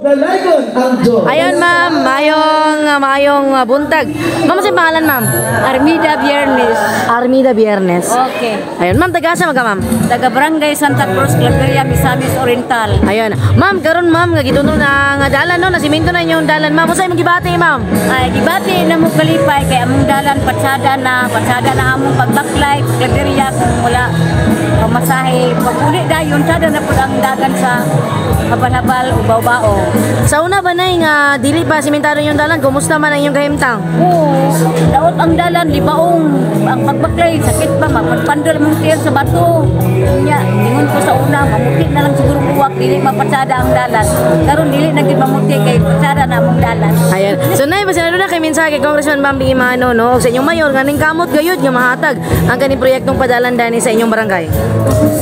Ayun ma'am, mayong buntag. Ma'am, sa pangalan ma'am? Armida Biernes. Armida Biernes. Okay. Ayun ma'am, taga-asa maga ma'am? Taga Barangay Santa Cruz, Claveria, Misamis Oriental. Ayun. Ma'am, karon ma'am, nga gituno na nga dalan no, nasimento na inyong dalan ma'am. Usa imong gibati ma'am? Ay, gibati na mo kalipay kay among dalan patsada na among pagbacklight, Claveria kung wala pamasahe. Paguli dayon sada na pud ang dagan sa habal-habal ubaw-bao. Sa una ba nay nga dili pa simentado yung dalan, kumusta man ang inyong kahimtang? Oo, daot ang dalan libaong ang pagbaklay sakit pa mapandol mong tiyan sa bato. Nya, ingon ko sa una mamuti na lang siguro buwak dili mapatsada ang dalan. Karon dili na gid mamuti kay patsada na among dalan. Ayan. So nay basinado na kay mensahe kay Congressman Bambi Imano no sa inyong mayor nga ning kamot gayud nga mahatag ang kaning proyektong padalan dani sa inyong barangay.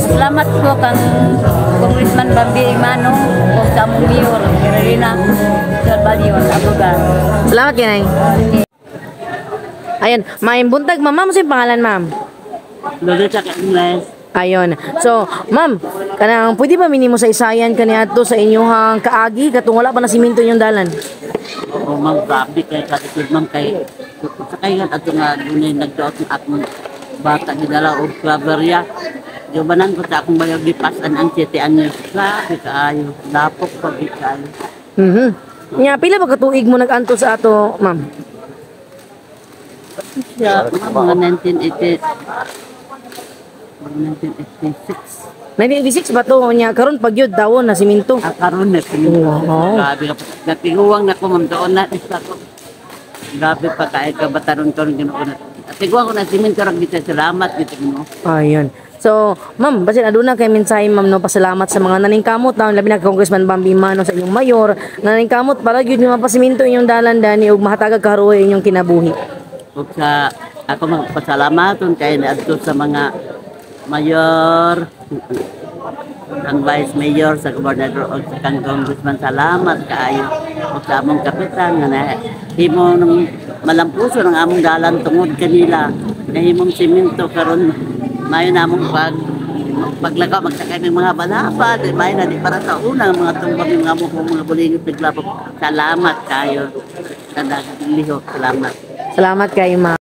Salamat po kang Congressman Bambi Imano o sa among mayor Carolina Salvalion Abuga. Salamat kay nay. Ayan, may buntag ma'am, ma'am sa pangalan ma'am? Lolita Ingles. Ayun. So, ma'am, kanang pwede ba minimo sa isayan kaniadto sa inyong kaagi katong wala pa na simento inyong dalan? Oo, ma'am, grabe kay katitid ma'am kay sa kayo ato nga dunay nagdaot ng akong bata gidala og Claveria. Gibanan ko sa akong bayog gipasan ang 7 anyos. Grabe kaayo, dapok pa kayo. Nya pila ba ka tuig mo nag-anto sa ato, ma'am? Siya, mga 1986. 1986 ba to nya karon pagyud dawon na simento. Karon na Wow. grabe ka. Natiguwang na ko ma'am doon na isa ko. Grabe pa kay ka bataron-taron Ginoo na. Natiguwang ko na simento ra gid salamat gid mo. Ayun. So, ma'am, basin aduna kay mensahe ma'am no pasalamat sa mga naningkamot na labi na kay Congressman Bambi Imano sa inyong mayor naningkamot para gyud nga mapasiminto inyong dalan dani ug mahatagag karuoy inyong kinabuhi. Ug sa ako magpasalamat kay naadto sa mga mayor, ang vice mayor, sa gobernador o sa kang congressman, salamat kaayo o sa among kapitan nga nahimo ng malampuso ng among dalan tungod kanila nahimong simento karon mayo namong paglakaw magsakay ng mga balapa mayo na di para sa unang mga tumbang ng among mga bulingit naglapok. Salamat kayo sa daghang lihok. Salamat Salamat kayo ma'am.